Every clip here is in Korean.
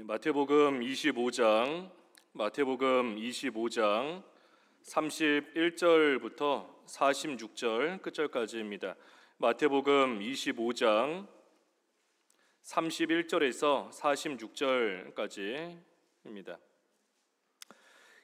마태복음 25장 31절부터 46절 끝절까지입니다. 마태복음 25장 31절에서 46절까지입니다.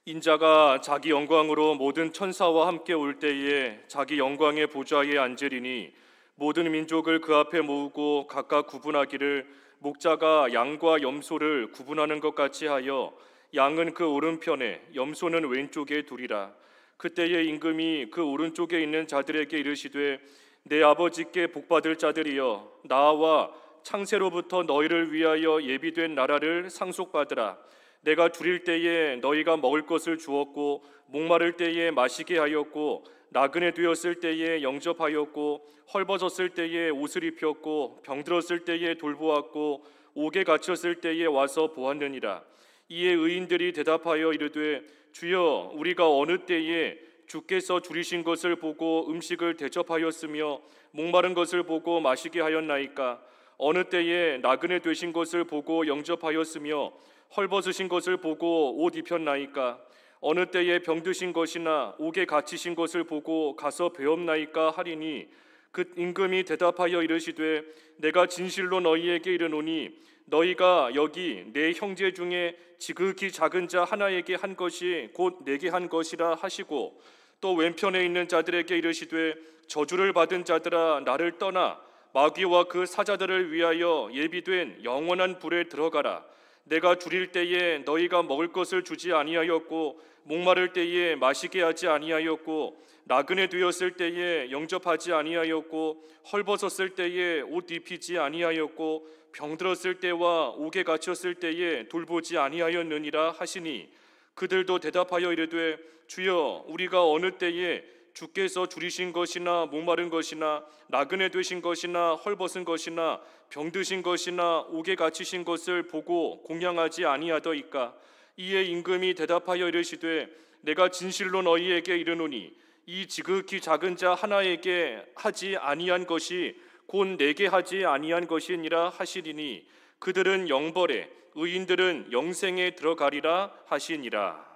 인자가 자기 영광으로 모든 천사와 함께 올 때에 자기 영광의 보좌에 앉으리니 모든 민족을 그 앞에 모으고 각각 구분하기를 목자가 양과 염소를 구분하는 것 같이 하여 양은 그 오른편에 염소는 왼쪽에 두리라. 그때의 임금이 그 오른쪽에 있는 자들에게 이르시되 내 아버지께 복받을 자들이여 나와 창세로부터 너희를 위하여 예비된 나라를 상속받으라. 내가 줄일 때에 너희가 먹을 것을 주었고 목마를 때에 마시게 하였고 나그네 되었을 때에 영접하였고 헐벗었을 때에 옷을 입혔고 병들었을 때에 돌보았고 옥에 갇혔을 때에 와서 보았느니라. 이에 의인들이 대답하여 이르되 주여 우리가 어느 때에 주께서 줄이신 것을 보고 음식을 대접하였으며 목마른 것을 보고 마시게 하였나이까? 어느 때에 나그네 되신 것을 보고 영접하였으며 헐벗으신 것을 보고 옷 입혔나이까? 어느 때에 병드신 것이나 옥에 갇히신 것을 보고 가서 배웠나이까 하리니 그 임금이 대답하여 이르시되 내가 진실로 너희에게 이르노니 너희가 여기 내 형제 중에 지극히 작은 자 하나에게 한 것이 곧 내게 한 것이라 하시고 또 왼편에 있는 자들에게 이르시되 저주를 받은 자들아 나를 떠나 마귀와 그 사자들을 위하여 예비된 영원한 불에 들어가라. 내가 줄일 때에 너희가 먹을 것을 주지 아니하였고 목마를 때에 마시게 하지 아니하였고 나그네 되었을 때에 영접하지 아니하였고 헐벗었을 때에 옷 입히지 아니하였고 병들었을 때와 옥에 갇혔을 때에 돌보지 아니하였느니라 하시니 그들도 대답하여 이르되 주여 우리가 어느 때에 주께서 줄이신 것이나 목마른 것이나 나그네 되신 것이나 헐벗은 것이나 병드신 것이나 옥에 갇히신 것을 보고 공양하지 아니하더이까? 이에 임금이 대답하여 이르시되 내가 진실로 너희에게 이르노니 이 지극히 작은 자 하나에게 하지 아니한 것이 곧 내게 하지 아니한 것이니라 하시리니 그들은 영벌에 의인들은 영생에 들어가리라 하시니라.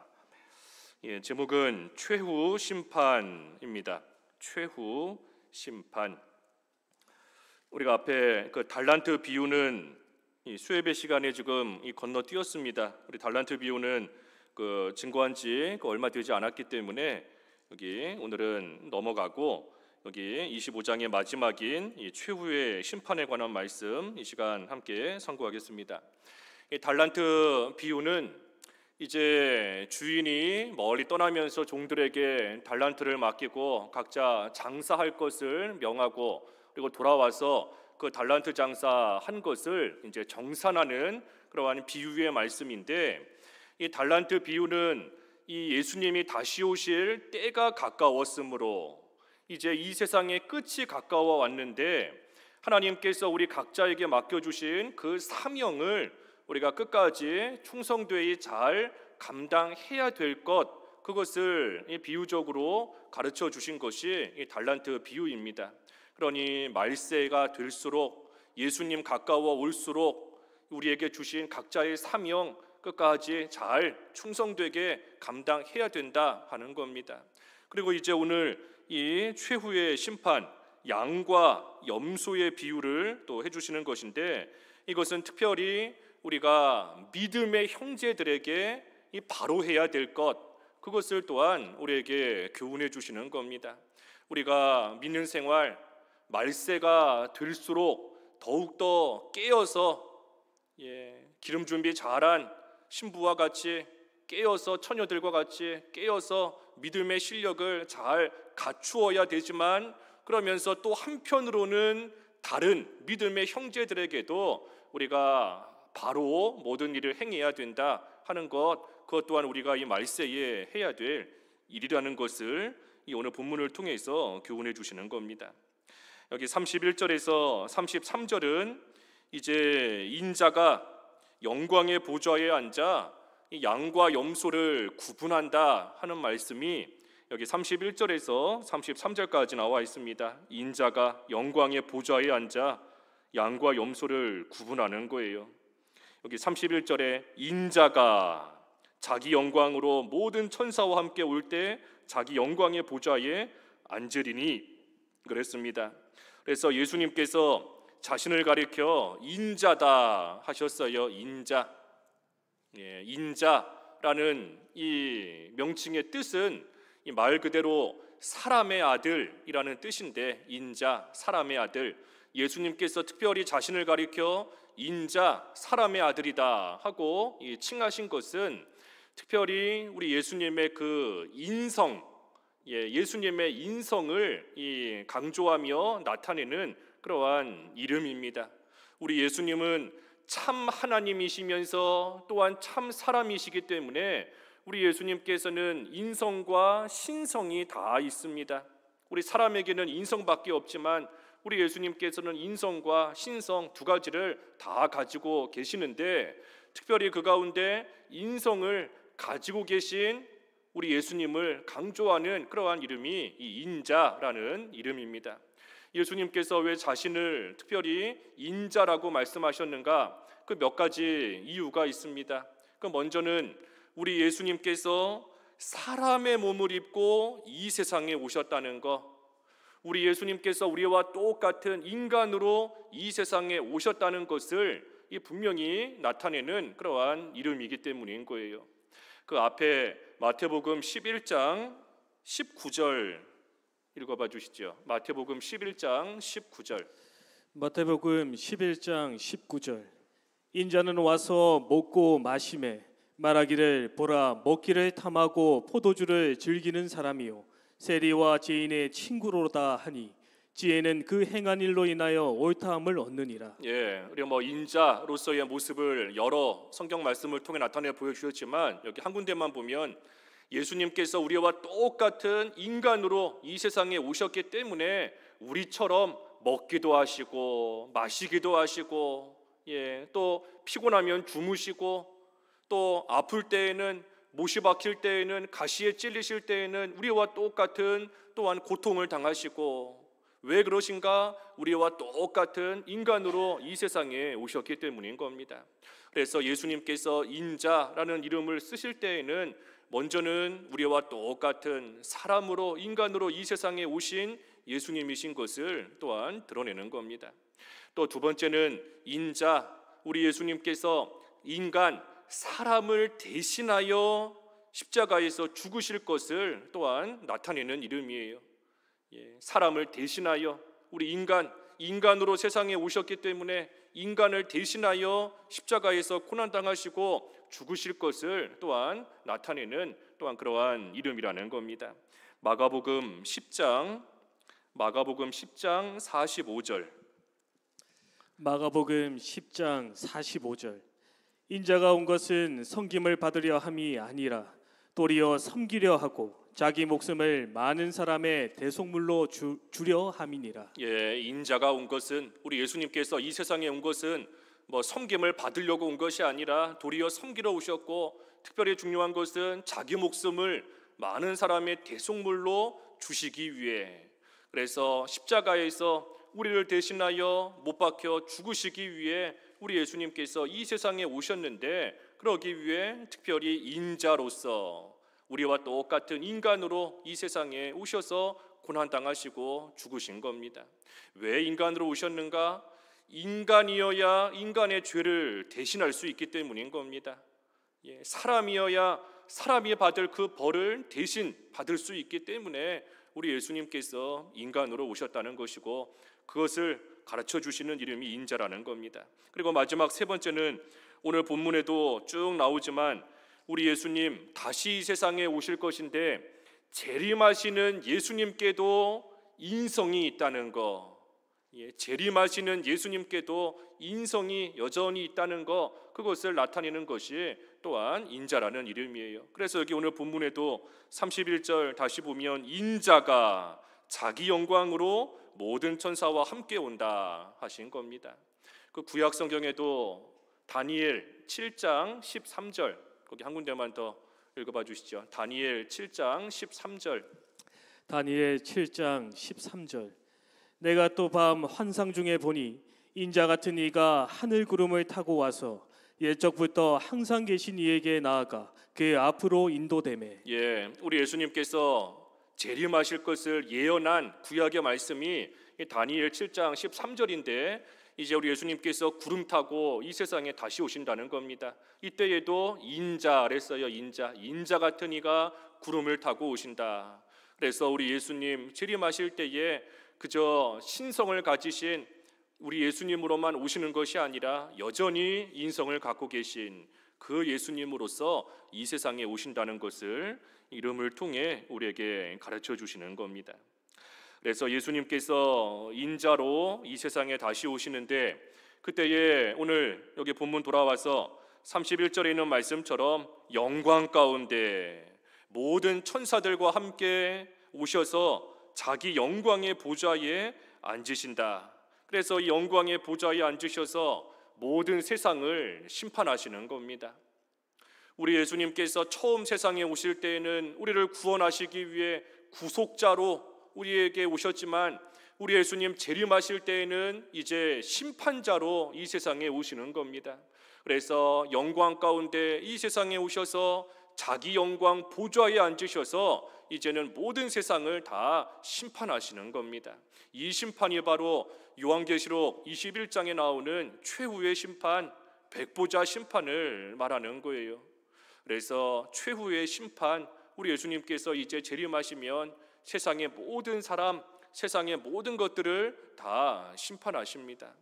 제목은 최후 심판입니다. 최후 심판. 우리가 앞에 그 달란트 비유는 이 수예배 시간에 지금 건너뛰었습니다. 우리 달란트 비유는 그 증거한 지 얼마 되지 않았기 때문에 여기 오늘은 넘어가고 여기 25장의 마지막인 이 최후의 심판에 관한 말씀 이 시간 함께 선고하겠습니다. 이 달란트 비유는 이제 주인이 멀리 떠나면서 종들에게 달란트를 맡기고 각자 장사할 것을 명하고 그리고 돌아와서 그 달란트 장사한 것을 이제 정산하는 그러한 비유의 말씀인데 이 달란트 비유는 이 예수님이 다시 오실 때가 가까웠으므로 이제 이 세상의 끝이 가까워 왔는데 하나님께서 우리 각자에게 맡겨주신 그 사명을 우리가 끝까지 충성되이 잘 감당해야 될 것, 그것을 비유적으로 가르쳐 주신 것이 이 달란트 비유입니다. 그러니 말세가 될수록 예수님 가까워 올수록 우리에게 주신 각자의 사명 끝까지 잘 충성되게 감당해야 된다 하는 겁니다. 그리고 이제 오늘 이 최후의 심판, 양과 염소의 비유를 또 해주시는 것인데 이것은 특별히 우리가 믿음의 형제들에게 바로 해야 될 것, 그것을 또한 우리에게 교훈해 주시는 겁니다. 우리가 믿는 생활, 말세가 될수록 더욱더 깨어서 기름 준비 잘한 신부와 같이 깨어서 처녀들과 같이 깨어서 믿음의 실력을 잘 갖추어야 되지만 그러면서 또 한편으로는 다른 믿음의 형제들에게도 우리가 바로 모든 일을 행해야 된다 하는 것, 그것 또한 우리가 이 말세에 해야 될 일이라는 것을 이 오늘 본문을 통해서 교훈해 주시는 겁니다. 여기 31절에서 33절은 이제 인자가 영광의 보좌에 앉아 이 양과 염소를 구분한다 하는 말씀이 여기 31절에서 33절까지 나와 있습니다. 인자가 영광의 보좌에 앉아 양과 염소를 구분하는 거예요. 여기 31절에 인자가 자기 영광으로 모든 천사와 함께 올 때 자기 영광의 보좌에 앉으리니 그랬습니다. 그래서 예수님께서 자신을 가리켜 인자다 하셨어요. 인자. 인자라는 이 명칭의 뜻은 이 말 그대로 사람의 아들이라는 뜻인데, 인자, 사람의 아들. 예수님께서 특별히 자신을 가리켜 인자, 사람의 아들이다 하고 칭하신 것은 특별히 우리 예수님의 그 인성, 예수님의 인성을 강조하며 나타내는 그러한 이름입니다. 우리 예수님은 참 하나님이시면서 또한 참 사람이시기 때문에 우리 예수님께서는 인성과 신성이 다 있습니다. 우리 사람에게는 인성밖에 없지만 우리 예수님께서는 인성과 신성 두 가지를 다 가지고 계시는데, 특별히 그 가운데 인성을 가지고 계신 우리 예수님을 강조하는 그러한 이름이 이 인자라는 이름입니다. 예수님께서 왜 자신을 특별히 인자라고 말씀하셨는가? 그 몇 가지 이유가 있습니다. 그 먼저는 우리 예수님께서 사람의 몸을 입고 이 세상에 오셨다는 것, 우리 예수님께서 우리와 똑같은 인간으로 이 세상에 오셨다는 것을 분명히 나타내는 그러한 이름이기 때문인 거예요. 그 앞에 마태복음 11장 19절 읽어봐 주시죠. 마태복음 11장 19절. 마태복음 11장 19절. 인자는 와서 먹고 마시매 말하기를 보라 먹기를 탐하고 포도주를 즐기는 사람이요 세리와 죄인의 친구로다 하니 지혜는 그 행한 일로 인하여 옳다함을 얻느니라. 우리 인자로서의 모습을 여러 성경 말씀을 통해 나타내 보여주셨지만 여기 한 군데만 보면 예수님께서 우리와 똑같은 인간으로 이 세상에 오셨기 때문에 우리처럼 먹기도 하시고 마시기도 하시고 또 피곤하면 주무시고 또 아플 때에는 못이 박힐 때에는 가시에 찔리실 때에는 우리와 똑같은 또한 고통을 당하시고, 왜 그러신가? 우리와 똑같은 인간으로 이 세상에 오셨기 때문인 겁니다. 그래서 예수님께서 인자라는 이름을 쓰실 때에는 먼저는 우리와 똑같은 사람으로 인간으로 이 세상에 오신 예수님이신 것을 또한 드러내는 겁니다. 또 두 번째는 인자, 우리 예수님께서 인간 사람을 대신하여 십자가에서 죽으실 것을 또한 나타내는 이름이에요. 사람을 대신하여 우리 인간으로 세상에 오셨기 때문에 인간을 대신하여 십자가에서 고난당하시고 죽으실 것을 또한 나타내는 또한 그러한 이름이라는 겁니다. 마가복음 10장 45절. 마가복음 10장 45절. 인자가 온 것은 섬김을 받으려 함이 아니라 도리어 섬기려 하고 자기 목숨을 많은 사람의 대속물로 주려 함이니라. 인자가 온 것은, 우리 예수님께서 이 세상에 온 것은 섬김을 받으려고 온 것이 아니라 도리어 섬기러 오셨고, 특별히 중요한 것은 자기 목숨을 많은 사람의 대속물로 주시기 위해, 그래서 십자가에서 우리를 대신하여 못 박혀 죽으시기 위해 우리 예수님께서 이 세상에 오셨는데, 그러기 위해 특별히 인자로서 우리와 똑같은 인간으로 이 세상에 오셔서 고난당하시고 죽으신 겁니다. 왜 인간으로 오셨는가? 인간이어야 인간의 죄를 대신할 수 있기 때문인 겁니다. 사람이어야 사람이 받을 그 벌을 대신 받을 수 있기 때문에 우리 예수님께서 인간으로 오셨다는 것이고, 그것을 가르쳐 주시는 이름이 인자라는 겁니다. 그리고 마지막 세 번째는 오늘 본문에도 쭉 나오지만 우리 예수님 다시 이 세상에 오실 것인데 재림하시는 예수님께도 인성이 있다는 거, 재림하시는 예수님께도 인성이 여전히 있다는 거, 그것을 나타내는 것이 또한 인자라는 이름이에요. 그래서 여기 오늘 본문에도 31절 다시 보면 인자가 자기 영광으로 모든 천사와 함께 온다 하신 겁니다. 그 구약 성경에도 다니엘 7장 13절, 거기 한 군데만 더 읽어봐 주시죠. 다니엘 7장 13절. 다니엘 7장 13절. 내가 또 밤 환상 중에 보니 인자 같은 이가 하늘 구름을 타고 와서 옛적부터 항상 계신 이에게 나아가 그 앞으로 인도되매. 예, 우리 예수님께서 재림하실 것을 예언한 구약의 말씀이 이 다니엘 7장 13절인데 이제 우리 예수님께서 구름 타고 이 세상에 다시 오신다는 겁니다. 이때에도 인자랬어요. 인자 같은 이가 구름을 타고 오신다. 그래서 우리 예수님 재림하실 때에 그저 신성을 가지신 우리 예수님으로만 오시는 것이 아니라 여전히 인성을 갖고 계신 그 예수님으로서 이 세상에 오신다는 것을 이름을 통해 우리에게 가르쳐 주시는 겁니다. 그래서 예수님께서 인자로 이 세상에 다시 오시는데 그때에 오늘 여기 본문 돌아와서 31절에 있는 말씀처럼 영광 가운데 모든 천사들과 함께 오셔서 자기 영광의 보좌에 앉으신다. 그래서 이 영광의 보좌에 앉으셔서 모든 세상을 심판하시는 겁니다. 우리 예수님께서 처음 세상에 오실 때에는 우리를 구원하시기 위해 구속자로 우리에게 오셨지만 우리 예수님 재림하실 때에는 이제 심판자로 이 세상에 오시는 겁니다. 그래서 영광 가운데 이 세상에 오셔서 자기 영광 보좌에 앉으셔서 이제는 모든 세상을 다 심판하시는 겁니다. 이 심판이 바로 요한계시록 21장에 나오는 최후의 심판, 백보자 심판을 말하는 거예요. 그래서 최후의 심판, 우리 예수님께서 이제 재림하시면 세상의 모든 사람, 세상의 모든 것들을 다 심판하십니다.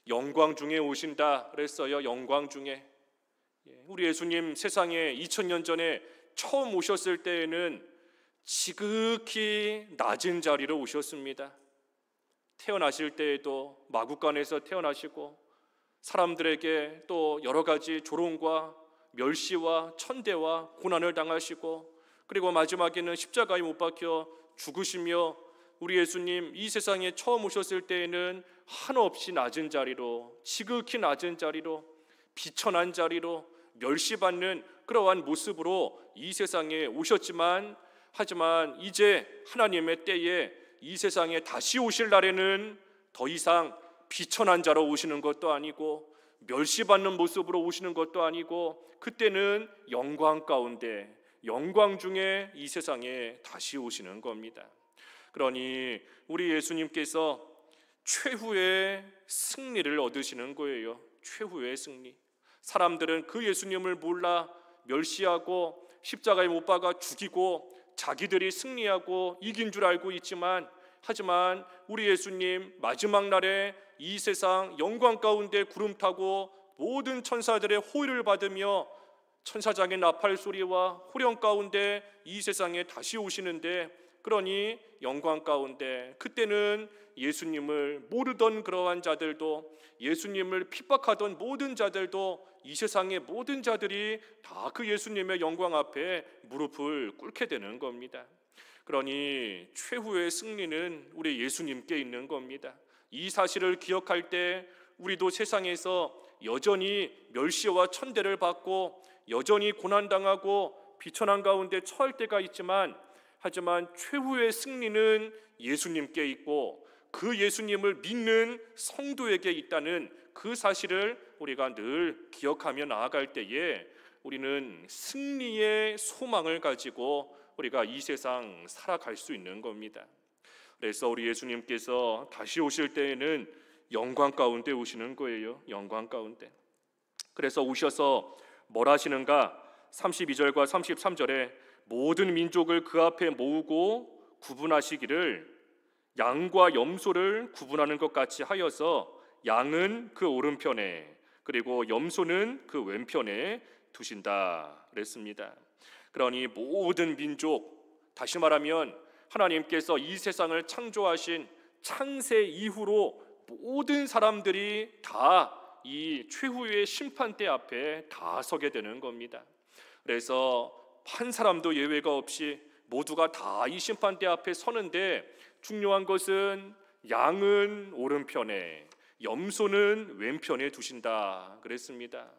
영광 중에 오신다 그랬어요. 영광 중에. 우리 예수님 세상에 2000년 전에 처음 오셨을 때에는 지극히 낮은 자리로 오셨습니다. 태어나실 때에도 마구간에서 태어나시고 사람들에게 또 여러 가지 조롱과 멸시와 천대와 고난을 당하시고 그리고 마지막에는 십자가에 못 박혀 죽으시며 우리 예수님 이 세상에 처음 오셨을 때에는 한없이 낮은 자리로 지극히 낮은 자리로 비천한 자리로 멸시받는 그러한 모습으로 이 세상에 오셨지만 하지만 이제 하나님의 때에 이 세상에 다시 오실 날에는 더 이상 비천한 자로 오시는 것도 아니고 멸시받는 모습으로 오시는 것도 아니고 그때는 영광 가운데 영광 중에 이 세상에 다시 오시는 겁니다. 그러니 우리 예수님께서 최후의 승리를 얻으시는 거예요. 최후의 승리. 사람들은 그 예수님을 몰라 멸시하고 십자가에 못 박아 죽이고 자기들이 승리하고 이긴 줄 알고 있지만 하지만 우리 예수님 마지막 날에 이 세상 영광 가운데 구름 타고 모든 천사들의 호의를 받으며 천사장의 나팔 소리와 호령 가운데 이 세상에 다시 오시는데 그러니 영광 가운데 그때는 예수님을 모르던 그러한 자들도 예수님을 핍박하던 모든 자들도 이 세상의 모든 자들이 다 그 예수님의 영광 앞에 무릎을 꿇게 되는 겁니다. 그러니 최후의 승리는 우리 예수님께 있는 겁니다. 이 사실을 기억할 때 우리도 세상에서 여전히 멸시와 천대를 받고 여전히 고난당하고 비천한 가운데 처할 때가 있지만 하지만 최후의 승리는 예수님께 있고 그 예수님을 믿는 성도에게 있다는 그 사실을 우리가 늘 기억하며 나아갈 때에 우리는 승리의 소망을 가지고 우리가 이 세상 살아갈 수 있는 겁니다. 그래서 우리 예수님께서 다시 오실 때에는 영광 가운데 오시는 거예요. 영광 가운데. 그래서 오셔서 뭘 하시는가? 32절과 33절에 모든 민족을 그 앞에 모으고 구분하시기를 양과 염소를 구분하는 것 같이 하여서 양은 그 오른편에 그리고 염소는 그 왼편에 두신다 그랬습니다. 그러니 모든 민족, 다시 말하면 하나님께서 이 세상을 창조하신 창세 이후로 모든 사람들이 다 이 최후의 심판대 앞에 다 서게 되는 겁니다. 그래서 한 사람도 예외가 없이 모두가 다 이 심판대 앞에 서는데 중요한 것은 양은 오른편에 염소는 왼편에 두신다 그랬습니다.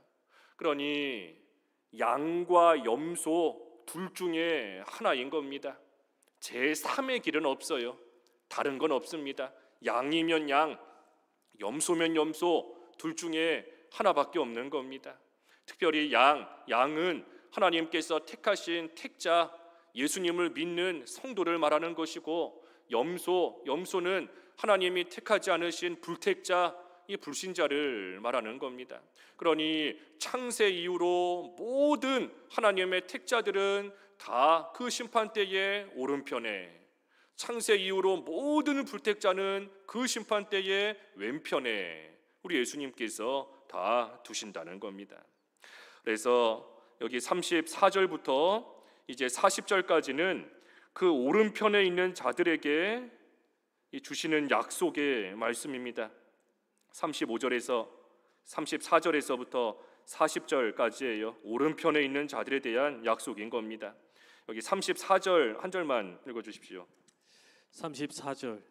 그러니 양과 염소 둘 중에 하나인 겁니다. 제3의 길은 없어요. 다른 건 없습니다. 양이면 양, 염소면 염소 둘 중에 하나밖에 없는 겁니다. 특별히 양은 하나님께서 택하신 택자, 예수님을 믿는 성도를 말하는 것이고, 염소는 하나님이 택하지 않으신 불택자, 이 불신자를 말하는 겁니다. 그러니 창세 이후로 모든 하나님의 택자들은 다 그 심판대의 오른편에, 창세 이후로 모든 불택자는 그 심판대의 왼편에 우리 예수님께서 다 두신다는 겁니다. 그래서 여기 34절부터 이제 40절까지는 그 오른편에 있는 자들에게 주시는 약속의 말씀입니다. 35절에서 34절에서부터 40절까지예요. 오른편에 있는 자들에 대한 약속인 겁니다. 여기 34절 한 절만 읽어주십시오. 34절.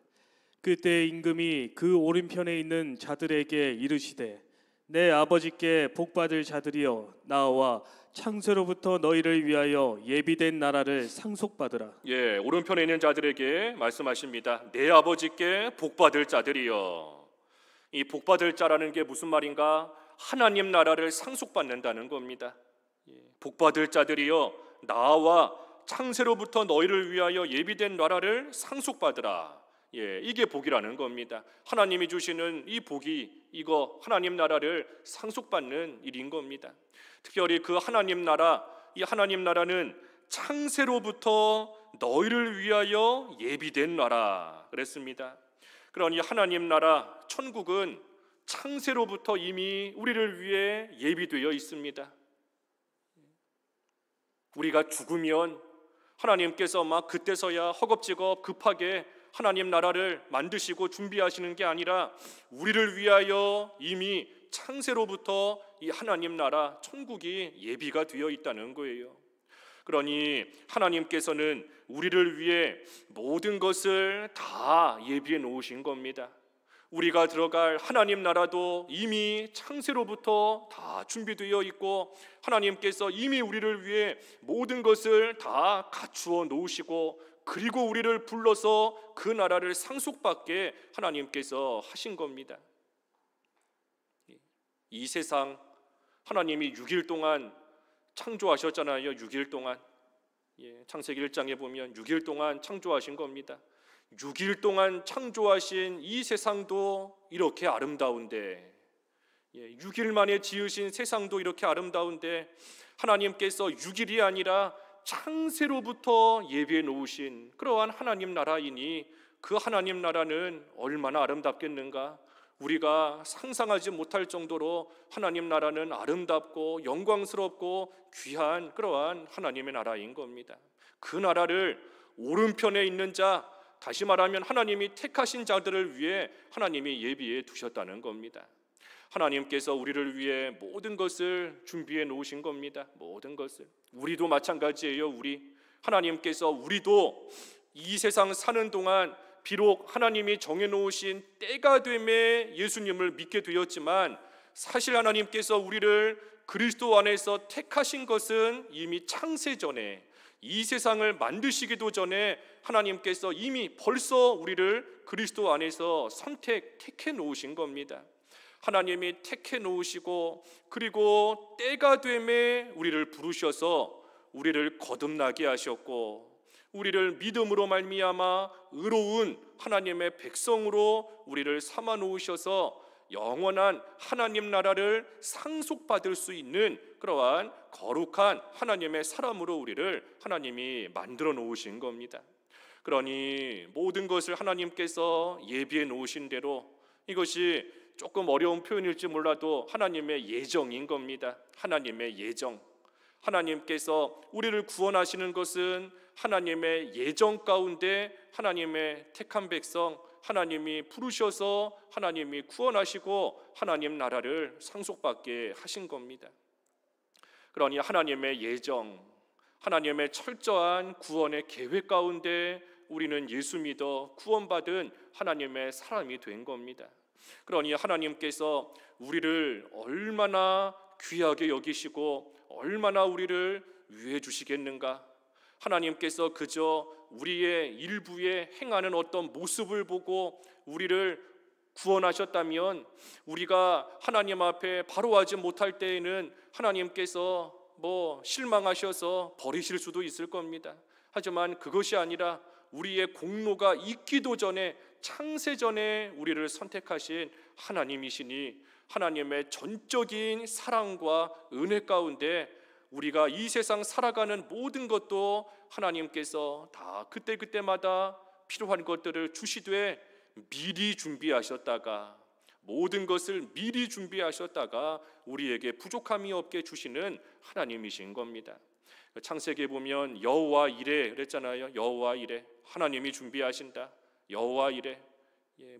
그때 임금이 그 오른편에 있는 자들에게 이르시되 내 아버지께 복받을 자들이여 나와 창세로부터 너희를 위하여 예비된 나라를 상속받으라. 예, 오른편에 있는 자들에게 말씀하십니다. 내 아버지께 복받을 자들이여. 이 복받을 자라는 게 무슨 말인가? 하나님 나라를 상속받는다는 겁니다. 복받을 자들이여 나와 창세로부터 너희를 위하여 예비된 나라를 상속받으라. 이게 복이라는 겁니다. 하나님이 주시는 이 복이 이거 하나님 나라를 상속받는 일인 겁니다. 특별히 그 하나님 나라, 이 하나님 나라는 창세로부터 너희를 위하여 예비된 나라 그랬습니다. 그러니 하나님 나라 천국은 창세로부터 이미 우리를 위해 예비되어 있습니다. 우리가 죽으면 하나님께서 막 그때서야 허겁지겁 급하게 하나님 나라를 만드시고 준비하시는 게 아니라 우리를 위하여 이미 창세로부터 이 하나님 나라 천국이 예비가 되어 있다는 거예요. 그러니 하나님께서는 우리를 위해 모든 것을 다 예비해 놓으신 겁니다. 우리가 들어갈 하나님 나라도 이미 창세로부터 다 준비되어 있고 하나님께서 이미 우리를 위해 모든 것을 다 갖추어 놓으시고 그리고 우리를 불러서 그 나라를 상속받게 하나님께서 하신 겁니다. 이 세상 하나님이 6일 동안 창조하셨잖아요. 6일 동안. 창세기 1장에 보면 6일 동안 창조하신 겁니다. 6일 동안 창조하신 이 세상도 이렇게 아름다운데 6일 만에 지으신 세상도 이렇게 아름다운데 하나님께서 6일이 아니라 창세로부터 예비해 놓으신 그러한 하나님 나라이니 그 하나님 나라는 얼마나 아름답겠는가. 우리가 상상하지 못할 정도로 하나님 나라는 아름답고 영광스럽고 귀한 그러한 하나님의 나라인 겁니다. 그 나라를 오른편에 있는 자, 다시 말하면 하나님이 택하신 자들을 위해 하나님이 예비해 두셨다는 겁니다. 하나님께서 우리를 위해 모든 것을 준비해 놓으신 겁니다. 모든 것을. 우리도 마찬가지예요. 하나님께서 우리도 이 세상 사는 동안 비록 하나님이 정해놓으신 때가 됨에 예수님을 믿게 되었지만 사실 하나님께서 우리를 그리스도 안에서 택하신 것은 이미 창세 전에 이 세상을 만드시기도 전에 하나님께서 이미 벌써 우리를 그리스도 안에서 택해 놓으신 겁니다. 하나님이 택해 놓으시고 그리고 때가 됨에 우리를 부르셔서 우리를 거듭나게 하셨고 우리를 믿음으로 말미암아 의로운 하나님의 백성으로 우리를 삼아 놓으셔서 영원한 하나님 나라를 상속받을 수 있는 그러한 거룩한 하나님의 사람으로 우리를 하나님이 만들어 놓으신 겁니다. 그러니 모든 것을 하나님께서 예비해 놓으신 대로 이것이 조금 어려운 표현일지 몰라도 하나님의 예정인 겁니다. 하나님의 예정. 하나님께서 우리를 구원하시는 것은 하나님의 예정 가운데 하나님의 택한 백성 하나님이 부르셔서 하나님이 구원하시고 하나님 나라를 상속받게 하신 겁니다. 그러니 하나님의 예정, 하나님의 철저한 구원의 계획 가운데 우리는 예수 믿어 구원받은 하나님의 사람이 된 겁니다. 그러니 하나님께서 우리를 얼마나 귀하게 여기시고 얼마나 우리를 위해 주시겠는가. 하나님께서 그저 우리의 일부에 행하는 어떤 모습을 보고 우리를 구원하셨다면 우리가 하나님 앞에 바로 하지 못할 때에는 하나님께서 실망하셔서 버리실 수도 있을 겁니다. 하지만 그것이 아니라 우리의 공로가 있기도 전에, 창세 전에 우리를 선택하신 하나님이시니 하나님의 전적인 사랑과 은혜 가운데 우리가 이 세상 살아가는 모든 것도 하나님께서 다 그때그때마다 필요한 것들을 주시되 미리 준비하셨다가, 모든 것을 미리 준비하셨다가 우리에게 부족함이 없게 주시는 하나님이신 겁니다. 창세기에 보면 여호와 이레 그랬잖아요. 여호와 이레, 하나님이 준비하신다. 여호와 이레.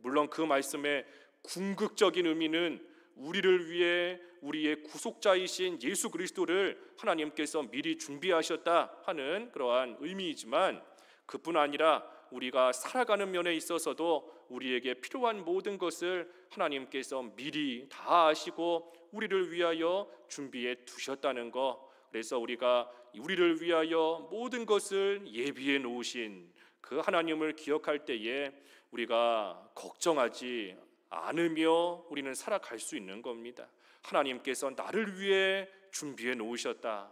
물론 그 말씀의 궁극적인 의미는 우리를 위해 우리의 구속자이신 예수 그리스도를 하나님께서 미리 준비하셨다 하는 그러한 의미이지만, 그뿐 아니라 우리가 살아가는 면에 있어서도 우리에게 필요한 모든 것을 하나님께서 미리 다 아시고 우리를 위하여 준비해 두셨다는 것. 그래서 우리가 우리를 위하여 모든 것을 예비해 놓으신 그 하나님을 기억할 때에 우리가 걱정하지 않으며 우리는 살아갈 수 있는 겁니다. 하나님께서 나를 위해 준비해 놓으셨다.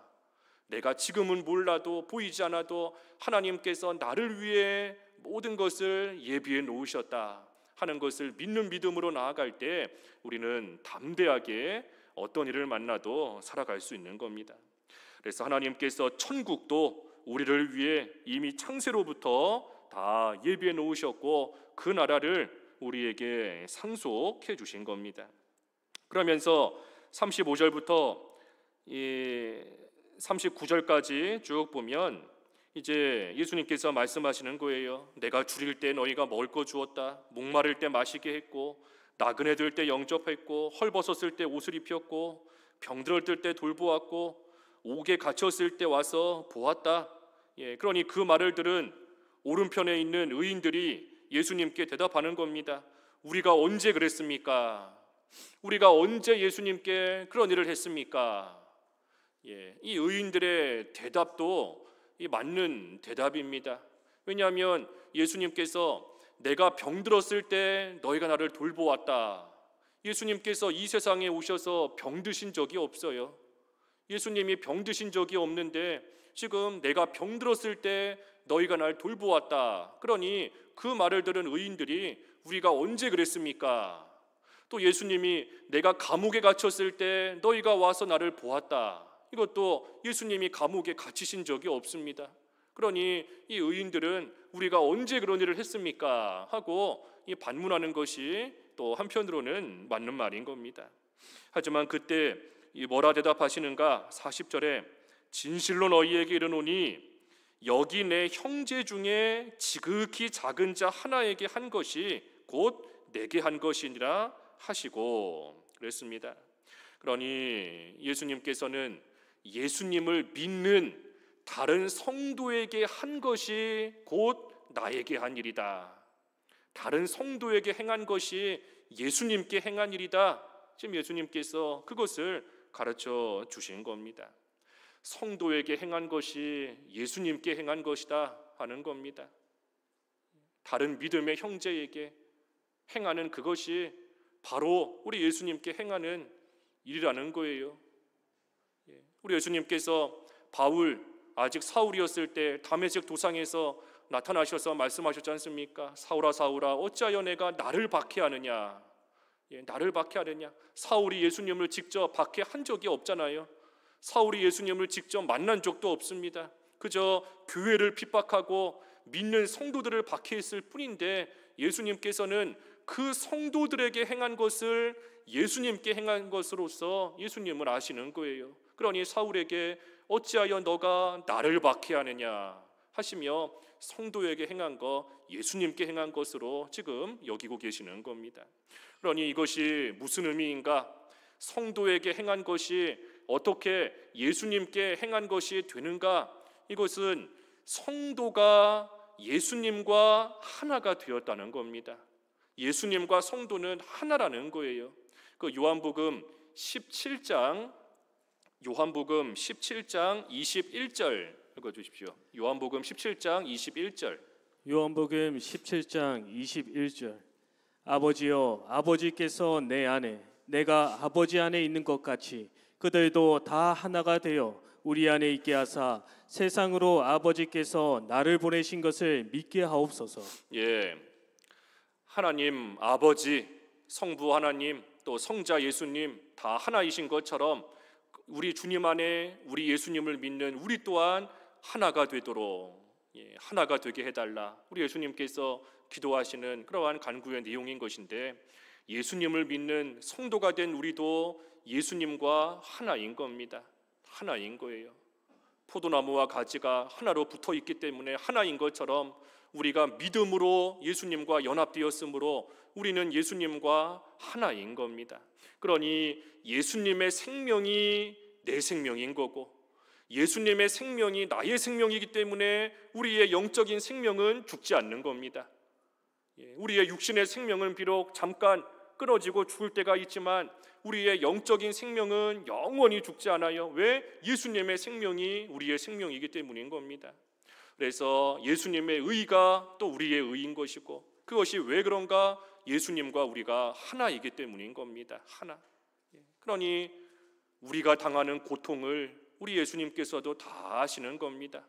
내가 지금은 몰라도, 보이지 않아도 하나님께서 나를 위해 모든 것을 예비해 놓으셨다 하는 것을 믿는 믿음으로 나아갈 때 우리는 담대하게 어떤 일을 만나도 살아갈 수 있는 겁니다. 그래서 하나님께서 천국도 우리를 위해 이미 창세로부터 다 예비해 놓으셨고 그 나라를 우리에게 상속해 주신 겁니다. 그러면서 35절부터 39절까지 쭉 보면 이제 예수님께서 말씀하시는 거예요. 내가 줄일 때 너희가 먹을 거 주었다. 목마를 때 마시게 했고, 나그네 들 때 영접했고, 헐벗었을 때 옷을 입혔고, 병들었을 때 돌보았고, 옥에 갇혔을 때 와서 보았다. 그러니 그 말을 들은 오른편에 있는 의인들이 예수님께 대답하는 겁니다. 우리가 언제 그랬습니까? 우리가 언제 예수님께 그런 일을 했습니까? 이 의인들의 대답도 맞는 대답입니다. 왜냐하면 예수님께서 내가 병들었을 때 너희가 나를 돌보았다. 예수님께서 이 세상에 오셔서 병드신 적이 없어요. 예수님이 병드신 적이 없는데 지금 내가 병들었을 때 너희가 날 돌보았다. 그러니 그 말을 들은 의인들이 우리가 언제 그랬습니까? 또 예수님이 내가 감옥에 갇혔을 때 너희가 와서 나를 보았다. 이것도 예수님이 감옥에 갇히신 적이 없습니다. 그러니 이 의인들은 우리가 언제 그런 일을 했습니까? 하고 이 반문하는 것이 또 한편으로는 맞는 말인 겁니다. 하지만 그때 뭐라 대답하시는가? 40절에 진실로 너희에게 이르노니 여기 내 형제 중에 지극히 작은 자 하나에게 한 것이 곧 내게 한 것이니라 하시고 그랬습니다. 그러니 예수님께서는 예수님을 믿는 다른 성도에게 한 것이 곧 나에게 한 일이다. 다른 성도에게 행한 것이 예수님께 행한 일이다. 지금 예수님께서 그것을 가르쳐 주신 겁니다. 성도에게 행한 것이 예수님께 행한 것이다 하는 겁니다. 다른 믿음의 형제에게 행하는 그것이 바로 우리 예수님께 행하는 일이라는 거예요. 우리 예수님께서 바울 아직 사울이었을 때 다메섹 도상에서 나타나셔서 말씀하셨지 않습니까? 사울아 사울아 어찌하여 내가 나를 박해하느냐. 나를 박해하느냐. 사울이 예수님을 직접 박해한 적이 없잖아요. 사울이 예수님을 직접 만난 적도 없습니다. 그저 교회를 핍박하고 믿는 성도들을 박해했을 뿐인데 예수님께서는 그 성도들에게 행한 것을 예수님께 행한 것으로서 예수님을 아시는 거예요. 그러니 사울에게 어찌하여 너가 나를 박해하느냐 하시며 성도에게 행한 것 예수님께 행한 것으로 지금 여기고 계시는 겁니다. 그러니 이것이 무슨 의미인가? 성도에게 행한 것이 어떻게 예수님께 행한 것이 되는가? 이것은 성도가 예수님과 하나가 되었다는 겁니다. 예수님과 성도는 하나라는 거예요. 그 요한복음 17장 21절 읽어주십시오. 요한복음 17장 21절. 요한복음 17장 21절. 아버지여, 아버지께서 내 안에, 내가 아버지 안에 있는 것 같이 그들도 다 하나가 되어 우리 안에 있게 하사 세상으로 아버지께서 나를 보내신 것을 믿게 하옵소서. 예, 하나님 아버지, 성부 하나님, 또 성자 예수님 다 하나이신 것처럼 우리 주님 안에 우리 예수님을 믿는 우리 또한 하나가 되도록 하나가 되게 해달라. 우리 예수님께서 기도하시는 그러한 간구의 내용인 것인데, 예수님을 믿는 성도가 된 우리도 예수님과 하나인 겁니다. 하나인 거예요. 포도나무와 가지가 하나로 붙어 있기 때문에 하나인 것처럼 우리가 믿음으로 예수님과 연합되었으므로 우리는 예수님과 하나인 겁니다. 그러니 예수님의 생명이 내 생명인 거고, 예수님의 생명이 나의 생명이기 때문에 우리의 영적인 생명은 죽지 않는 겁니다. 우리의 육신의 생명은 비록 잠깐 끊어지고 죽을 때가 있지만 우리의 영적인 생명은 영원히 죽지 않아요. 왜? 예수님의 생명이 우리의 생명이기 때문인 겁니다. 그래서 예수님의 의가 또 우리의 의인 것이고, 그것이 왜 그런가? 예수님과 우리가 하나이기 때문인 겁니다. 하나. 그러니 우리가 당하는 고통을 우리 예수님께서도 다 아시는 겁니다.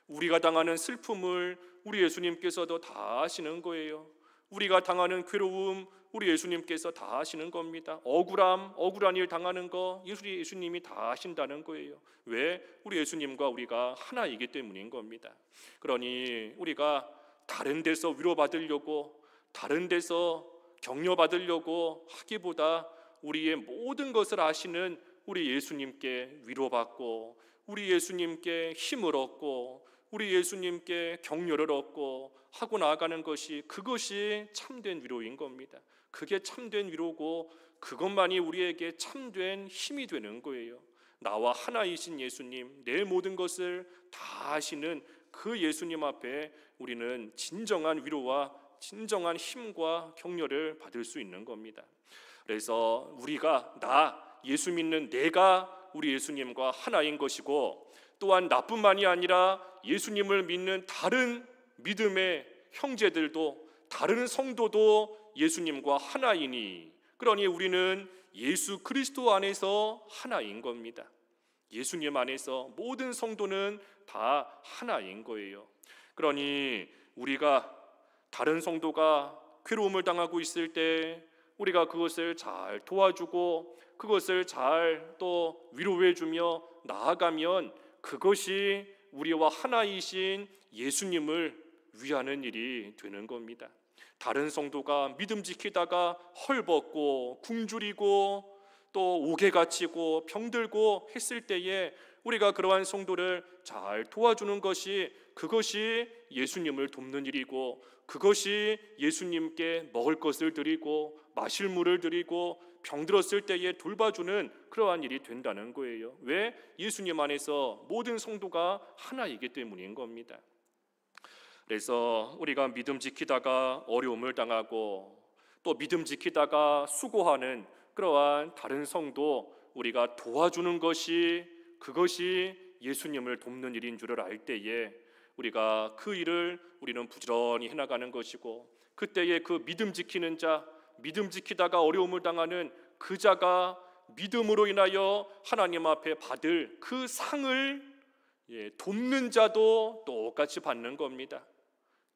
우리가 당하는 슬픔을 우리 예수님께서도 다 아시는 거예요. 우리가 당하는 괴로움 우리 예수님께서 다 아시는 겁니다. 억울한 일 당하는 거 예수님이 다 아신다는 거예요. 왜? 우리 예수님과 우리가 하나이기 때문인 겁니다. 그러니 우리가 다른 데서 위로받으려고, 다른 데서 격려받으려고 하기보다 우리의 모든 것을 아시는 우리 예수님께 위로받고, 우리 예수님께 힘을 얻고, 우리 예수님께 격려를 얻고 하고 나아가는 것이, 그것이 참된 위로인 겁니다. 그게 참된 위로고, 그것만이 우리에게 참된 힘이 되는 거예요. 나와 하나이신 예수님, 내 모든 것을 다 아시는 그 예수님 앞에 우리는 진정한 위로와 진정한 힘과 격려를 받을 수 있는 겁니다. 그래서 우리가 예수 믿는 내가 우리 예수님과 하나인 것이고, 또한 나뿐만이 아니라 예수님을 믿는 다른 믿음의 형제들도, 다른 성도도 예수님과 하나이니, 그러니 우리는 예수 그리스도 안에서 하나인 겁니다. 예수님 안에서 모든 성도는 다 하나인 거예요. 그러니 우리가 다른 성도가 괴로움을 당하고 있을 때 우리가 그것을 잘 도와주고 그것을 잘 또 위로해주며 나아가면 그것이 우리와 하나이신 예수님을 위하는 일이 되는 겁니다. 다른 성도가 믿음 지키다가 헐벗고 굶주리고 또 옥에 갇히고 병들고 했을 때에 우리가 그러한 성도를 잘 도와주는 것이, 그것이 예수님을 돕는 일이고, 그것이 예수님께 먹을 것을 드리고 마실 물을 드리고 병들었을 때에 돌봐주는 그러한 일이 된다는 거예요. 왜? 예수님 안에서 모든 성도가 하나이기 때문인 겁니다. 그래서 우리가 믿음 지키다가 어려움을 당하고 또 믿음 지키다가 수고하는 그러한 다른 성도 우리가 도와주는 것이, 그것이 예수님을 돕는 일인 줄을 알 때에 우리가 그 일을 우리는 부지런히 해나가는 것이고, 그때에 그 믿음 지키는 자, 믿음 지키다가 어려움을 당하는 그 자가 믿음으로 인하여 하나님 앞에 받을 그 상을 돕는 자도 똑같이 받는 겁니다.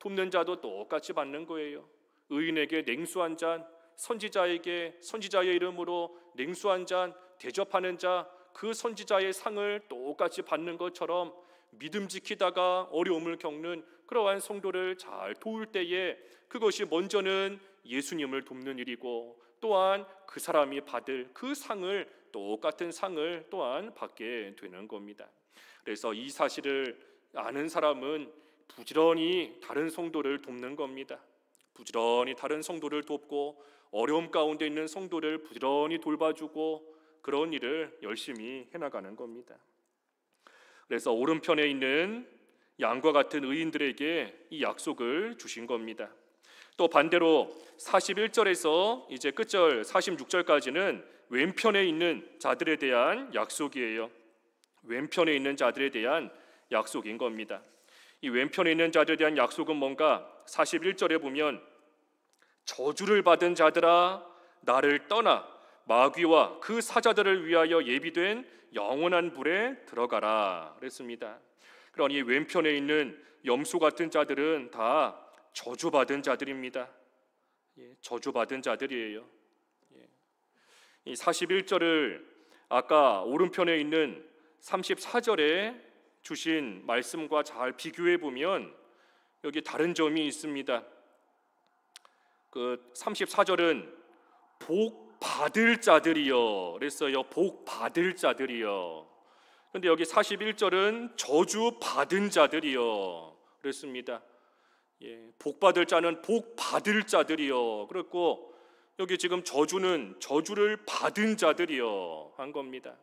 돕는 자도 똑같이 받는 거예요. 의인에게 냉수 한 잔, 선지자에게 선지자의 이름으로 냉수 한 잔 대접하는 자, 그 선지자의 상을 똑같이 받는 것처럼 믿음 지키다가 어려움을 겪는 그러한 성도를 잘 도울 때에 그것이 먼저는 예수님을 돕는 일이고, 또한 그 사람이 받을 그 상을, 똑같은 상을 또한 받게 되는 겁니다. 그래서 이 사실을 아는 사람은 부지런히 다른 성도를 돕는 겁니다. 부지런히 다른 성도를 돕고 어려움 가운데 있는 성도를 부지런히 돌봐주고 그런 일을 열심히 해나가는 겁니다. 그래서 오른편에 있는 양과 같은 의인들에게 이 약속을 주신 겁니다. 또 반대로 41절에서 이제 끝절 46절까지는 왼편에 있는 자들에 대한 약속이에요. 왼편에 있는 자들에 대한 약속인 겁니다. 이 왼편에 있는 자들에 대한 약속은 뭔가? 41절에 보면 저주를 받은 자들아 나를 떠나 마귀와 그 사자들을 위하여 예비된 영원한 불에 들어가라 그랬습니다. 그러니 왼편에 있는 염소 같은 자들은 다 저주받은 자들입니다. 저주받은 자들이에요. 이 41절을 아까 오른편에 있는 34절에 주신 말씀과 잘 비교해 보면 여기 다른 점이 있습니다. 그 34절은 복 받을 자들이여 그랬어요. 복 받을 자들이여. 그런데 여기 41절은 저주 받은 자들이여 그랬습니다. 복 받을 자는 복 받을 자들이여 그랬고, 여기 지금 저주는 저주를 받은 자들이여 한 겁니다.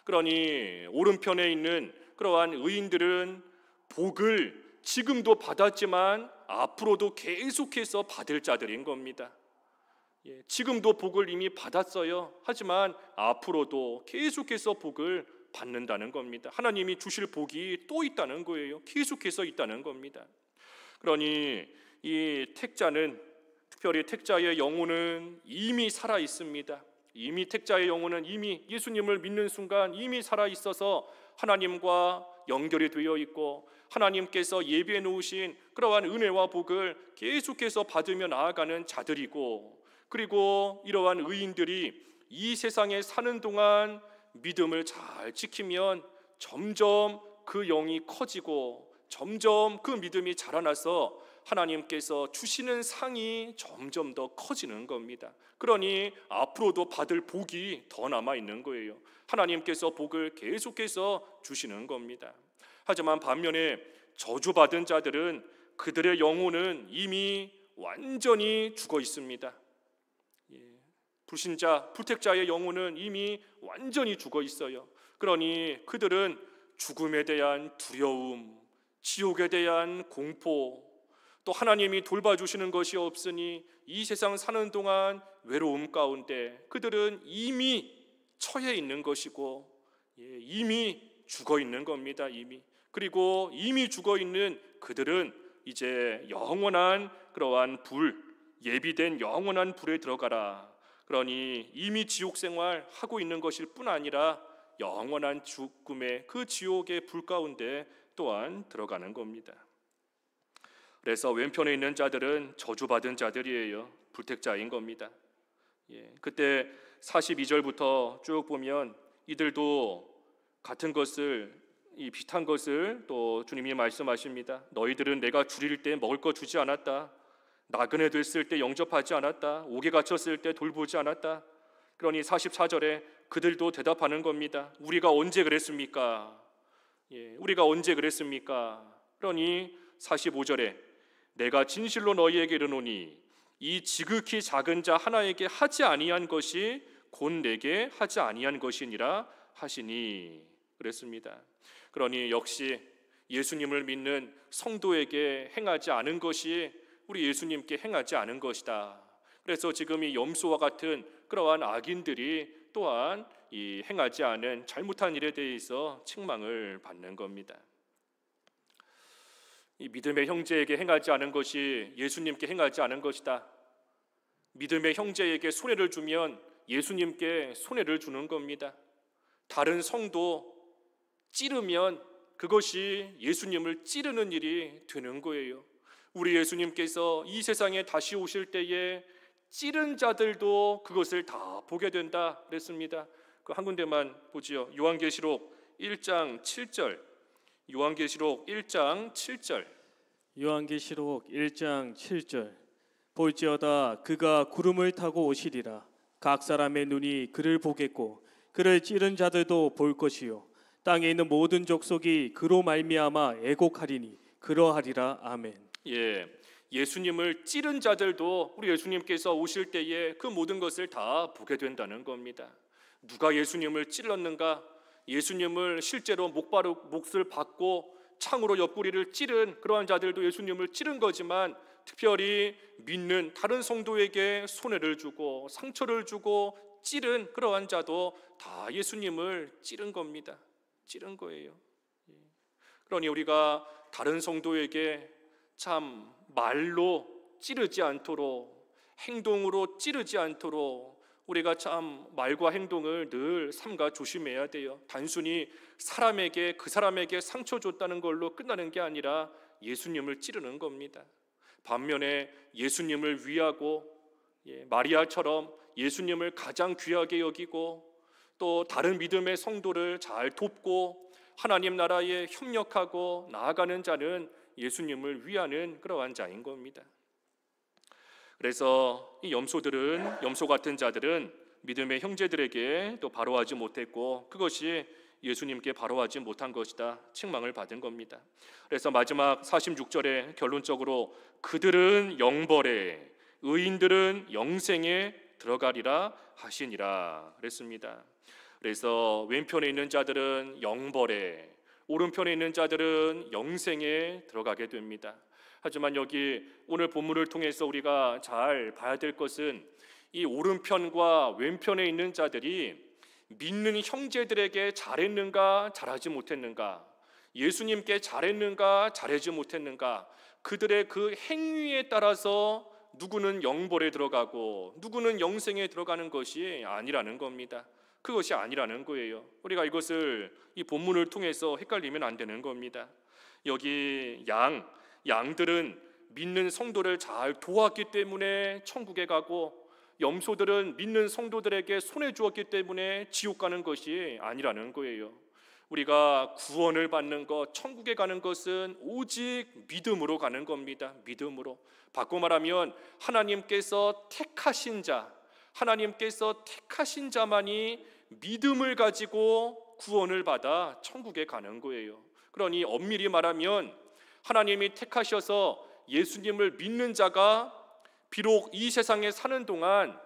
그러니 오른편에 있는 그러한 의인들은 복을 지금도 받았지만 앞으로도 계속해서 받을 자들인 겁니다. 지금도 복을 이미 받았어요. 하지만 앞으로도 계속해서 복을 받는다는 겁니다. 하나님이 주실 복이 또 있다는 거예요. 계속해서 있다는 겁니다. 그러니 이 택자는, 특별히 택자의 영혼은 이미 살아 있습니다. 이미 택자의 영혼은 이미 예수님을 믿는 순간 이미 살아 있어서 하나님과 연결이 되어 있고, 하나님께서 예비해 놓으신 그러한 은혜와 복을 계속해서 받으며 나아가는 자들이고, 그리고 이러한 의인들이 이 세상에 사는 동안 믿음을 잘 지키면 점점 그 영이 커지고 점점 그 믿음이 자라나서 하나님께서 주시는 상이 점점 더 커지는 겁니다. 그러니 앞으로도 받을 복이 더 남아 있는 거예요. 하나님께서 복을 계속해서 주시는 겁니다. 하지만 반면에 저주받은 자들은 그들의 영혼은 이미 완전히 죽어 있습니다. 불신자, 불택자의 영혼은 이미 완전히 죽어 있어요. 그러니 그들은 죽음에 대한 두려움, 지옥에 대한 공포, 또 하나님이 돌봐주시는 것이 없으니 이 세상 사는 동안 외로움 가운데 그들은 이미 처해 있는 것이고, 이미 죽어 있는 겁니다. 그리고 이미 죽어 있는 그들은 이제 영원한 그러한 불, 예비된 영원한 불에 들어가라. 그러니 이미 지옥 생활 하고 있는 것일 뿐 아니라 영원한 죽음의 그 지옥의 불 가운데 또한 들어가는 겁니다. 그래서 왼편에 있는 자들은 저주받은 자들이에요. 불택자인 겁니다. 그때 42절부터 쭉 보면 이들도 같은 것을, 이 비슷한 것을 또 주님이 말씀하십니다. 너희들은 내가 줄일 때 먹을 거 주지 않았다. 나그네 됐을 때 영접하지 않았다. 옥에 갇혔을 때 돌보지 않았다. 그러니 44절에 그들도 대답하는 겁니다. 우리가 언제 그랬습니까? 우리가 언제 그랬습니까? 그러니 45절에 내가 진실로 너희에게 이르노니 이 지극히 작은 자 하나에게 하지 아니한 것이 곧 내게 하지 아니한 것이니라 하시니 그랬습니다. 그러니 역시 예수님을 믿는 성도에게 행하지 않은 것이 우리 예수님께 행하지 않은 것이다. 그래서 지금 이 염소와 같은 그러한 악인들이 또한 이 행하지 않은 잘못한 일에 대해서 책망을 받는 겁니다. 이 믿음의 형제에게 행하지 않은 것이 예수님께 행하지 않은 것이다. 믿음의 형제에게 손해를 주면 예수님께 손해를 주는 겁니다. 다른 성도 찌르면 그것이 예수님을 찌르는 일이 되는 거예요. 우리 예수님께서 이 세상에 다시 오실 때에 찌른 자들도 그것을 다 보게 된다 그랬습니다. 그 한 군데만 보지요. 요한계시록 1장 7절. 요한계시록 1장 7절. 요한계시록 1장 7절. 볼지어다 그가 구름을 타고 오시리라. 각 사람의 눈이 그를 보겠고 그를 찌른 자들도 볼 것이요 땅에 있는 모든 족속이 그로 말미암아 애곡하리니 그러하리라. 아멘. 예수님을 찌른 자들도 우리 예수님께서 오실 때에 그 모든 것을 다 보게 된다는 겁니다. 누가 예수님을 찔렀는가? 예수님을 실제로 몫을 받고 창으로 옆구리를 찌른 그러한 자들도 예수님을 찌른 거지만, 특별히 믿는 다른 성도에게 손해를 주고 상처를 주고 찌른 그러한 자도 다 예수님을 찌른 겁니다. 찌른 거예요. 그러니 우리가 다른 성도에게 참 말로 찌르지 않도록 행동으로 찌르지 않도록 우리가 참 말과 행동을 늘 삼가 조심해야 돼요. 단순히 사람에게 그 사람에게 상처 줬다는 걸로 끝나는 게 아니라 예수님을 찌르는 겁니다. 반면에 예수님을 위하고 마리아처럼 예수님을 가장 귀하게 여기고 또 다른 믿음의 성도를 잘 돕고 하나님 나라에 협력하고 나아가는 자는 예수님을 위하는 그러한 자인 겁니다. 그래서 이 염소 같은 자들은 믿음의 형제들에게 또 바로하지 못했고 그것이 예수님께 바로하지 못한 것이다 책망을 받은 겁니다. 그래서 마지막 46절에 결론적으로 그들은 영벌에 의인들은 영생에 들어가리라 하시니라 그랬습니다. 그래서 왼편에 있는 자들은 영벌에, 오른편에 있는 자들은 영생에 들어가게 됩니다. 하지만 여기 오늘 본문을 통해서 우리가 잘 봐야 될 것은 이 오른편과 왼편에 있는 자들이 믿는 형제들에게 잘했는가 잘하지 못했는가, 예수님께 잘했는가 잘하지 못했는가, 그들의 그 행위에 따라서 누구는 영벌에 들어가고 누구는 영생에 들어가는 것이 아니라는 겁니다. 그것이 아니라는 거예요. 우리가 이것을 이 본문을 통해서 헷갈리면 안 되는 겁니다. 여기 양들은 믿는 성도를 잘 도왔기 때문에 천국에 가고 염소들은 믿는 성도들에게 손해 주었기 때문에 지옥 가는 것이 아니라는 거예요. 우리가 구원을 받는 것, 천국에 가는 것은 오직 믿음으로 가는 겁니다. 믿음으로. 바꿔 말하면 하나님께서 택하신 자만이 믿음을 가지고 구원을 받아 천국에 가는 거예요. 그러니 엄밀히 말하면 하나님이 택하셔서 예수님을 믿는 자가 비록 이 세상에 사는 동안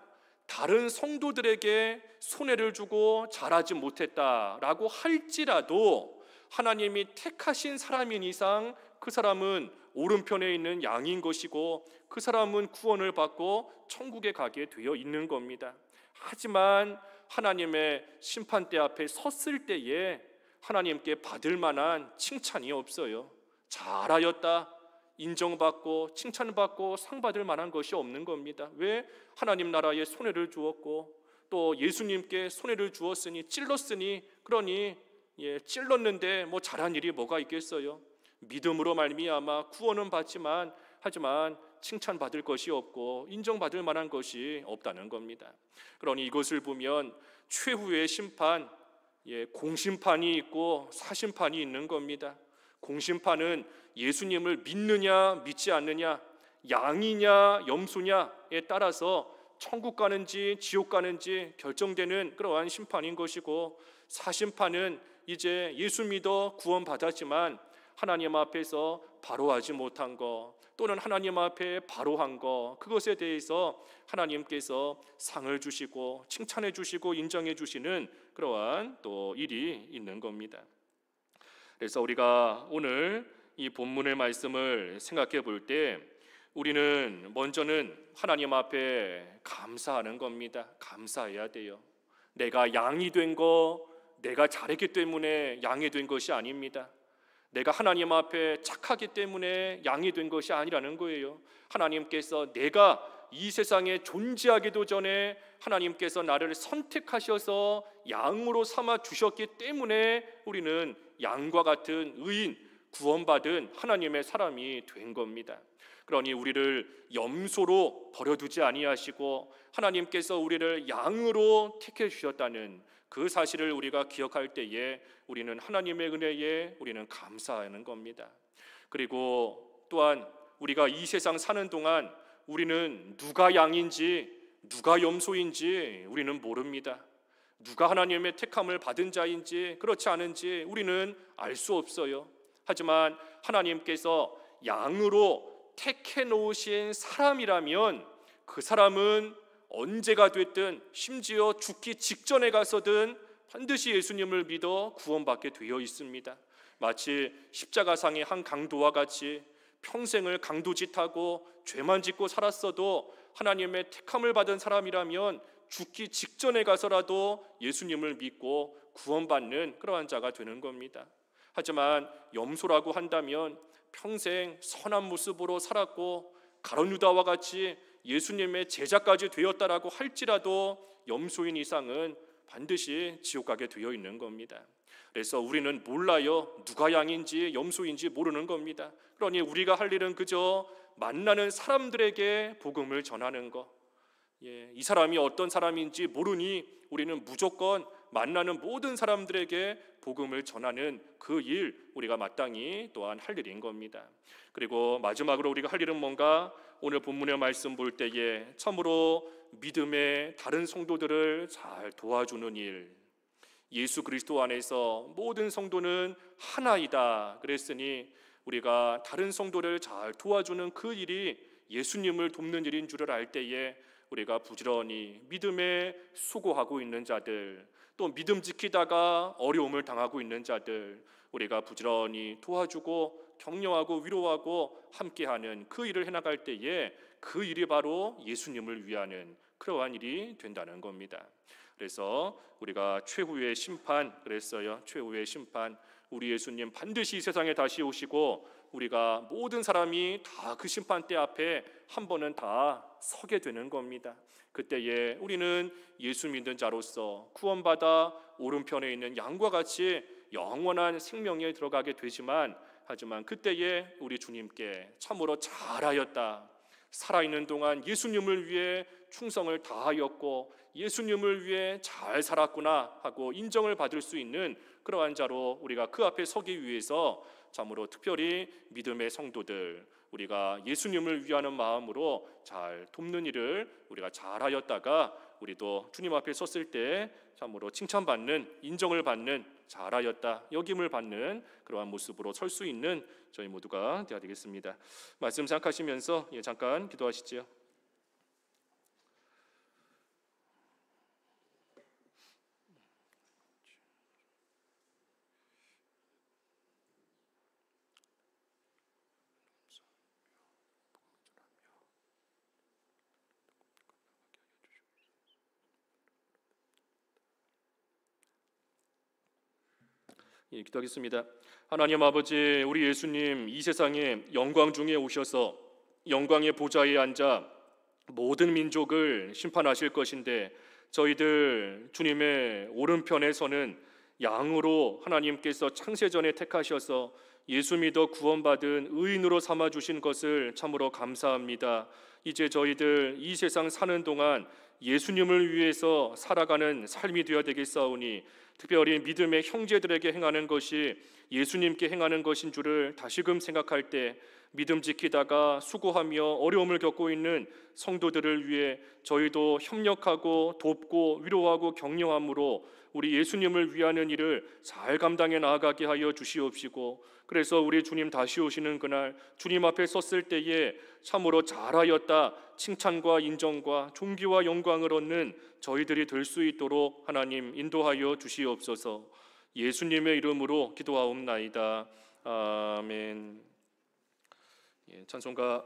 다른 성도들에게 손해를 주고 잘하지 못했다라고 할지라도 하나님이 택하신 사람인 이상 그 사람은 오른편에 있는 양인 것이고 그 사람은 구원을 받고 천국에 가게 되어 있는 겁니다. 하지만 하나님의 심판대 앞에 섰을 때에 하나님께 받을 만한 칭찬이 없어요. 잘하였다, 인정받고 칭찬받고 상 받을 만한 것이 없는 겁니다. 왜? 하나님 나라에 손해를 주었고 또 예수님께 손해를 주었으니 찔렀으니, 그러니 찔렀는데 뭐 잘한 일이 뭐가 있겠어요? 믿음으로 말미암아 구원은 받지만 하지만 칭찬받을 것이 없고 인정받을 만한 것이 없다는 겁니다. 그러니 이것을 보면 최후의 심판, 공심판이 있고 사심판이 있는 겁니다. 공심판은 예수님을 믿느냐 믿지 않느냐, 양이냐 염소냐에 따라서 천국 가는지 지옥 가는지 결정되는 그러한 심판인 것이고, 사심판은 이제 예수 믿어 구원받았지만 하나님 앞에서 바로하지 못한 것 또는 하나님 앞에 바로한 것, 그것에 대해서 하나님께서 상을 주시고 칭찬해 주시고 인정해 주시는 그러한 또 일이 있는 겁니다. 그래서 우리가 오늘 이 본문의 말씀을 생각해 볼 때 우리는 먼저는 하나님 앞에 감사하는 겁니다. 감사해야 돼요. 내가 양이 된 거, 내가 잘했기 때문에 양이 된 것이 아닙니다. 내가 하나님 앞에 착하기 때문에 양이 된 것이 아니라는 거예요. 하나님께서 내가 이 세상에 존재하기도 전에 하나님께서 나를 선택하셔서 양으로 삼아 주셨기 때문에 우리는 양과 같은 의인, 구원받은 하나님의 사람이 된 겁니다. 그러니 우리를 염소로 버려두지 아니하시고 하나님께서 우리를 양으로 택해 주셨다는 그 사실을 우리가 기억할 때에 우리는 하나님의 은혜에 우리는 감사하는 겁니다. 그리고 또한 우리가 이 세상 사는 동안 우리는 누가 양인지 누가 염소인지 우리는 모릅니다. 누가 하나님의 택함을 받은 자인지 그렇지 않은지 우리는 알 수 없어요. 하지만 하나님께서 양으로 택해 놓으신 사람이라면 그 사람은 언제가 됐든 심지어 죽기 직전에 가서든 반드시 예수님을 믿어 구원받게 되어 있습니다. 마치 십자가상의 한 강도와 같이 평생을 강도짓하고 죄만 짓고 살았어도 하나님의 택함을 받은 사람이라면 죽기 직전에 가서라도 예수님을 믿고 구원받는 그러한 자가 되는 겁니다. 하지만 염소라고 한다면 평생 선한 모습으로 살았고 가룟유다와 같이 예수님의 제자까지 되었다라고 할지라도 염소인 이상은 반드시 지옥 가게 되어 있는 겁니다. 그래서 우리는 몰라요. 누가 양인지 염소인지 모르는 겁니다. 그러니 우리가 할 일은 그저 만나는 사람들에게 복음을 전하는 것. 이 사람이 어떤 사람인지 모르니 우리는 무조건 만나는 모든 사람들에게 복음을 전하는 그 일, 우리가 마땅히 또한 할 일인 겁니다. 그리고 마지막으로 우리가 할 일은 뭔가? 오늘 본문의 말씀 볼 때에 참으로 믿음의 다른 성도들을 잘 도와주는 일. 예수 그리스도 안에서 모든 성도는 하나이다 그랬으니 우리가 다른 성도를 잘 도와주는 그 일이 예수님을 돕는 일인 줄을 알 때에 우리가 부지런히 믿음에 수고하고 있는 자들, 또 믿음 지키다가 어려움을 당하고 있는 자들, 우리가 부지런히 도와주고 격려하고 위로하고 함께하는 그 일을 해나갈 때에 그 일이 바로 예수님을 위하는 그러한 일이 된다는 겁니다. 그래서 우리가 최후의 심판, 그랬어요. 최후의 심판, 우리 예수님 반드시 이 세상에 다시 오시고 우리가 모든 사람이 다 그 심판대 앞에 한 번은 다 서게 되는 겁니다. 그때에 우리는 예수 믿는 자로서 구원받아 오른편에 있는 양과 같이 영원한 생명에 들어가게 되지만, 하지만 그때에 우리 주님께 참으로 잘하였다, 살아있는 동안 예수님을 위해 충성을 다하였고 예수님을 위해 잘 살았구나 하고 인정을 받을 수 있는 그러한 자로 우리가 그 앞에 서기 위해서 참으로 특별히 믿음의 성도들, 우리가 예수님을 위하는 마음으로 잘 돕는 일을 우리가 잘하였다가 우리도 주님 앞에 섰을 때 참으로 칭찬받는, 인정을 받는, 잘하였다, 여김을 받는 그러한 모습으로 설 수 있는 저희 모두가 되어야 되겠습니다. 말씀 생각하시면서 잠깐 기도하시죠. 기도하겠습니다. 하나님 아버지, 우리 예수님 이 세상에 영광 중에 오셔서 영광의 보좌에 앉아 모든 민족을 심판하실 것인데, 저희들 주님의 오른편에 서는 양으로 하나님께서 창세전에 택하셔서 예수 믿어 구원받은 의인으로 삼아주신 것을 참으로 감사합니다. 이제 저희들 이 세상 사는 동안 예수님을 위해서 살아가는 삶이 되어야 되겠사오니, 특별히 믿음의 형제들에게 행하는 것이 예수님께 행하는 것인 줄을 다시금 생각할 때 믿음 지키다가 수고하며 어려움을 겪고 있는 성도들을 위해 저희도 협력하고 돕고 위로하고 격려함으로 우리 예수님을 위하는 일을 잘 감당해 나아가게 하여 주시옵시고, 그래서 우리 주님 다시 오시는 그날 주님 앞에 섰을 때에 참으로 잘하였다 칭찬과 인정과 존귀와 영광을 얻는 저희들이 될 수 있도록 하나님 인도하여 주시옵소서. 예수님의 이름으로 기도하옵나이다. 아멘. 찬송가